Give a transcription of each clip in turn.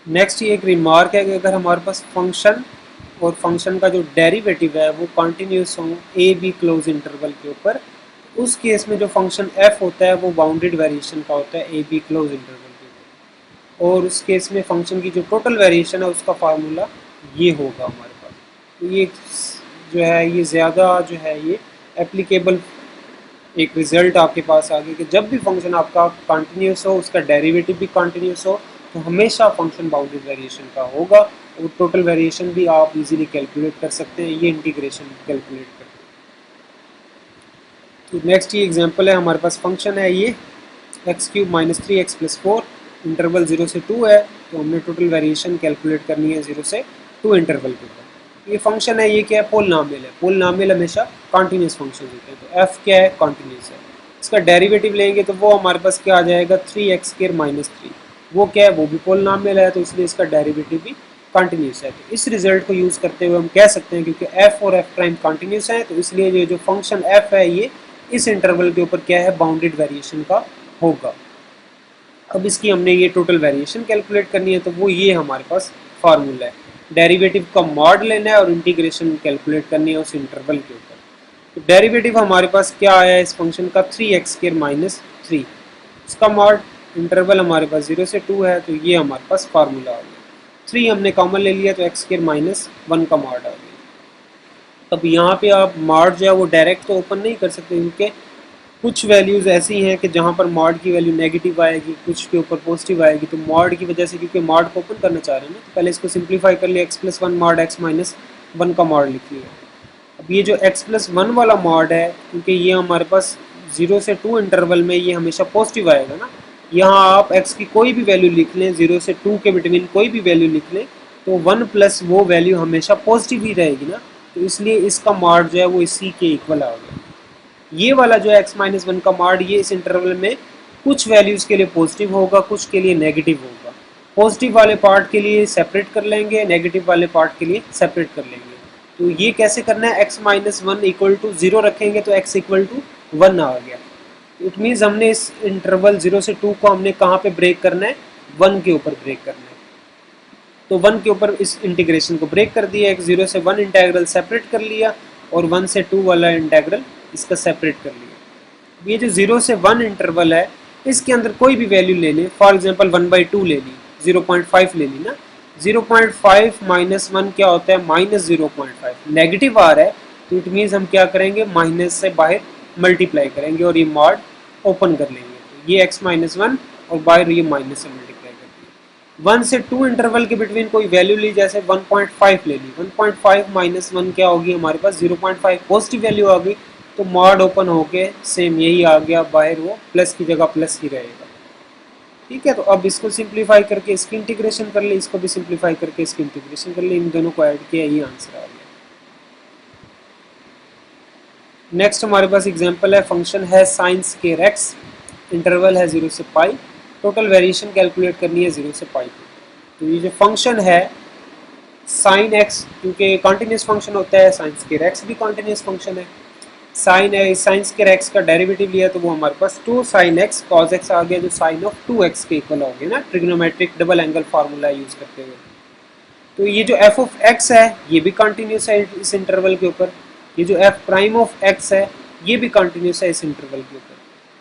Next ये एक remark है कि अगर हमारे पास फंक्शन और फंक्शन का जो डेरिवेटिव है वो कंटिन्यूस हो ए बी क्लोज इंटरवल के ऊपर, उस केस में जो फंक्शन एफ होता है वो बाउंडेड वेरिएशन का होता है ए बी क्लोज इंटरवल के ऊपर, और उस केस में फंक्शन की जो टोटल वेरिएशन है उसका फार्मूला ये होगा हमारे पास। तो ये जो है ये ज़्यादा जो है ये एप्लीकेबल एक रिजल्ट आपके पास आ गया कि जब भी फंक्शन आपका कंटिन्यूस हो, उसका डेरिवेटिव भी कंटिन्यूस हो, तो हमेशा फंक्शन बाउंडेड वेरिएशन का होगा, और टोटल वेरिएशन भी आप इजीली कैलकुलेट कर सकते हैं ये इंटीग्रेशन कैलकुलेट करके। तो नेक्स्ट ये एग्जांपल है, हमारे पास फंक्शन है ये x cube minus 3x plus 4, interval 0 से 2 है, तो हमने टोटल वेरिएशन कैलकुलेट करनी है 0 से 2 इंटरवल के ऊपर। ये फंक्शन है, ये क्या है, पोलिनोमियल है। पोलिनोमियल हमेशा कॉन्टिन्यूस फंक्शन होते हैं, तो एफ क्या है, कॉन्टिन्यूस है। इसका डेरिवेटिव लेंगे तो वो हमारे पास क्या आ जाएगा, 3x² माइनस 3, वो क्या है, वो भी पोलिनोमियल है, तो इसलिए इसका डेरिवेटिव भी कॉन्टिन्यूस है। तो इस रिजल्ट को यूज़ करते हुए हम कह सकते हैं क्योंकि एफ और एफ प्राइम कॉन्टिन्यूस है, तो इसलिए ये जो फंक्शन एफ है ये इस इंटरवल के ऊपर क्या है, बाउंडेड वेरिएशन का होगा। अब इसकी हमने ये टोटल वेरिएशन कैलकुलेट करनी है, तो वो ये हमारे पास फार्मूला है। डेरिवेटिव का मॉड लेना है और इंटीग्रेशन कैलकुलेट करनी है उस इंटरवल के ऊपर। तो डेरिवेटिव हमारे पास क्या आया है इस फंक्शन का, 3x² माइनस 3, इसका मॉड इंटरवल हमारे पास 0 से 2 है, तो ये हमारे पास फार्मूला आ गया। 3 हमने कॉमन ले लिया तो x² माइनस 1 का मॉड आ गया। अब यहाँ पे आप मॉड जो है वो डायरेक्ट तो ओपन नहीं कर सकते, क्योंकि कुछ वैल्यूज़ ऐसी हैं कि जहाँ पर मॉड की वैल्यू नेगेटिव आएगी, कुछ के ऊपर पॉजिटिव आएगी, तो मॉड की वजह से, क्योंकि मॉड को ओपन करना चाह रहे हैं ना, तो पहले इसको सिंप्लीफाई कर लिया, x+1 मॉड x माइनस 1 का मॉड लिख लिया। अब ये जो x+1 वाला मॉड है, क्योंकि ये हमारे पास 0 से 2 इंटरवल में ये हमेशा पॉजिटिव आएगा ना, यहाँ आप x की कोई भी वैल्यू लिख लें, 0 से 2 के बिटवीन कोई भी वैल्यू लिख लें, तो 1 प्लस वो वैल्यू हमेशा पॉजिटिव ही रहेगी ना, तो इसलिए इसका मॉड जो है वो इसी के इक्वल आ गया। ये वाला जो है x-1 का मॉड, ये इस इंटरवल में कुछ वैल्यूज़ के लिए पॉजिटिव होगा, कुछ के लिए नेगेटिव होगा। पॉजिटिव वाले पार्ट के लिए सेपरेट कर लेंगे, नेगेटिव वाले पार्ट के लिए सेपरेट कर लेंगे। तो ये कैसे करना है, x-1 इक्वल टू 0 रखेंगे तो x इक्वल टू 1 आ गया। इट मीन्स हमने इस इंटरवल 0 से 2 को हमने कहाँ पे ब्रेक करना है, 1 के ऊपर ब्रेक करना है। तो 1 के ऊपर इस इंटीग्रेशन को ब्रेक कर दिया, 0 से 1 इंटेग्रल सेपरेट कर लिया, और 1 से 2 वाला इंटेग्रल इसका सेपरेट कर लिया। ये जो 0 से 1 इंटरवल है, इसके अंदर कोई भी वैल्यू ले लें, फॉर एग्जांपल 1/2 ले ली, 0.5 ले ली ना, 0.5 माइनस 1 क्या होता है, माइनस 0.5, नेगेटिव आ रहा है, तो इट मीन्स हम क्या करेंगे, माइनस से बाहर मल्टीप्लाई करेंगे और ये मॉड ओपन कर लेंगे। तो ये x-1 और बाहर ये माइनस से मल्टीप्लाई कर दिया। 1 से 2 इंटरवल के बिटवीन कोई वैल्यू ली, जैसे 1.5 ले ली, 1.5 माइनस 1 क्या होगी, हमारे पास 0.5 पॉजिटिव वैल्यू आ गई, तो मॉड ओपन होके सेम यही आ गया, बाहर वो प्लस की जगह प्लस ही रहेगा। ठीक है, तो अब इसको सिंप्लीफाई करके इसकी इंटीग्रेशन कर ले, इसको भी सिंप्लीफाई करके इसकी इंटीग्रेशन कर ले, इन दोनों को ऐड किया, ये आंसर आ गया। नेक्स्ट हमारे पास एग्जांपल है, फंक्शन है साइन स्क्वायर x, इंटरवल है 0 से पाई, टोटल वेरिएशन कैलकुलेट करनी है 0 से पाई पे। तो ये जो फंक्शन है साइन x, क्योंकि कॉन्टिन्यूस फंक्शन होता है, साइन स्क्वायर x भी कॉन्टिन्यूस फंक्शन है, साइन स्क्वायर x का डेरिवेटिव लिया तो वो हमारे पास 2 sin x cos x आ गया, जो साइन ऑफ 2x के इक्वल हो गया ना, trigonometric double angle formula use करते हुए। तो ये जो f ऑफ x है ये भी कंटिन्यूस है इस इंटरवल के ऊपर, ये जो f प्राइम ऑफ x है ये भी कंटिन्यूस है इस इंटरवल के ऊपर।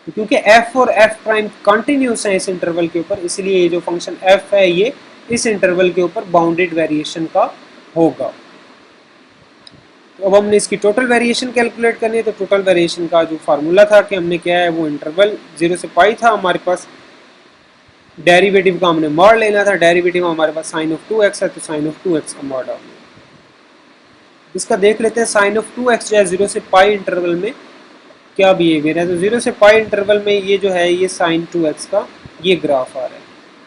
तो क्योंकि f और f प्राइम कंटिन्यूस है इस इंटरवल के ऊपर, इसलिए ये जो फंक्शन f है ये इस इंटरवल के ऊपर बाउंडेड वेरिएशन का होगा। तो अब हमने इसकी टोटल वेरिएशन कैलकुलेट करनी है, तो टोटल वेरिएशन का जो फार्मूला था कि हमने क्या है, वो इंटरवल 0 से पाई था हमारे पास, डेरिवेटिव का हमने मॉड लेना था, डेरिवेटिव हमारे पास साइन ऑफ 2x है, तो साइन ऑफ 2x का मॉड आ गया। इसका देख लेते हैं, साइन ऑफ 2x जो है 0 से पाई इंटरवल में क्या बिहेवियर है। तो 0 से पाई इंटरवल में ये जो है ये साइन 2x का ये ग्राफ आ रहा है।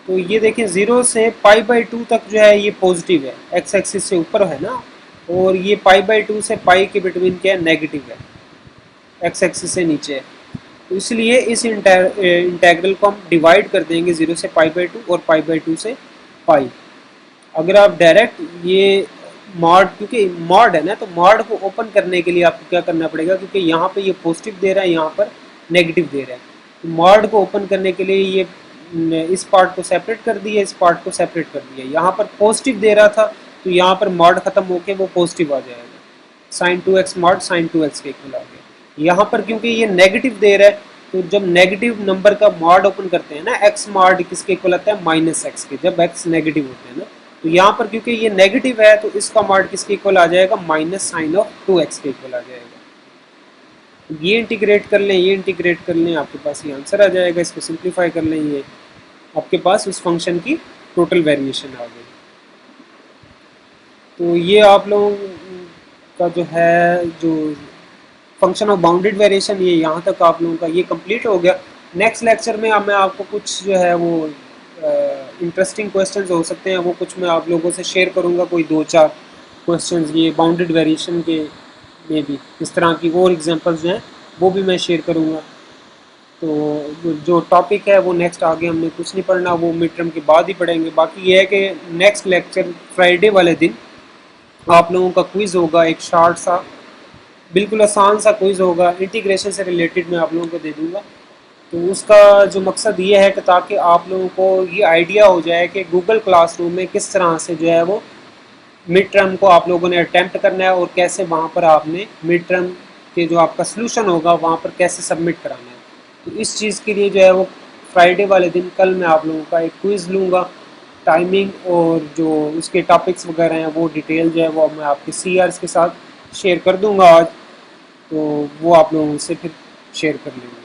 तो ये देखें 0 से π/2 तक जो है ये पॉजिटिव है, x एक्सिस से ऊपर है ना, और ये π/2 से पाई के बिटवीन क्या है, नेगेटिव है, x एक्सिस से नीचे है। तो इसलिए इस इंटेग्रल को हम डिवाइड कर देंगे 0 से π/2 और π/2 से पाई। अगर आप डायरेक्ट ये मॉड, क्योंकि मॉड है ना, तो मॉड को ओपन करने के लिए आपको क्या करना पड़ेगा, क्योंकि यहाँ पे ये पॉजिटिव दे रहा है, यहाँ पर नेगेटिव दे रहा है, तो मॉड को ओपन करने के लिए ये इस पार्ट को सेपरेट कर दिया, इस पार्ट को सेपरेट कर दिया। यहाँ पर पॉजिटिव दे रहा था तो यहाँ पर मॉड खत्म होके वो पॉजिटिव आ जाएगा, sign 2x mod sine 2x के इक्वल आ गया। यहाँ पर क्योंकि ये नेगेटिव दे रहा है तो जब नेगेटिव नंबर का मॉड ओपन करते हैं ना, x मॉड किसके इक्वल आता है, माइनस एक्स के, जब x नेगेटिव होते हैं ना, तो यहाँ पर क्योंकि ये नेगेटिव है तो इसका मॉड किसके इक्वल आ जाएगा, माइनस साइन ऑफ 2x के इक्वल आ जाएगा। ये इंटीग्रेट कर लें, ये इंटीग्रेट कर लें, आपके पास ये आंसर आ जाएगा। इसको सिंप्लीफाई कर लें, ये आपके पास उस फंक्शन की टोटल वेरिएशन आ गई। तो ये आप लोगों का जो है जो फंक्शन ऑफ बाउंडेड वेरिएशन, ये यहाँ तक आप लोगों का ये कंप्लीट हो गया। नेक्स्ट लेक्चर में अब मैं आपको कुछ जो है वो इंटरेस्टिंग क्वेश्चंस हो सकते हैं वो कुछ मैं आप लोगों से शेयर करूँगा, कोई 2-4 क्वेश्चंस ये बाउंडेड वेरिएशन के में भी इस तरह की और एग्जांपल्स हैं वो भी मैं शेयर करूँगा। तो जो टॉपिक है वो नेक्स्ट आगे हमने कुछ नहीं पढ़ना, वो मिड टर्म के बाद ही पढ़ेंगे। बाकी ये है कि नेक्स्ट लेक्चर फ्राइडे वाले दिन आप लोगों का क्विज़ होगा, एक शॉर्ट सा बिल्कुल आसान सा क्विज़ होगा, इंटीग्रेशन से रिलेटेड मैं आप लोगों को दे दूँगा। तो उसका जो मकसद ये है कि ताकि आप लोगों को ये आइडिया हो जाए कि गूगल क्लासरूम में किस तरह से जो है वो मिड टर्म को आप लोगों ने अटैम्प्ट करना है और कैसे वहाँ पर आपने मिड टर्म के जो आपका सलूशन होगा वहाँ पर कैसे सबमिट कराना है। तो इस चीज़ के लिए जो है वो फ्राइडे वाले दिन कल मैं आप लोगों का एक क्विज़ लूँगा, टाइमिंग और जो उसके टॉपिक्स वगैरह हैं वो डिटेल जो है वो मैं आपके CRs के साथ शेयर कर दूँगा आज, तो वो आप लोगों से फिर शेयर कर लेंगे।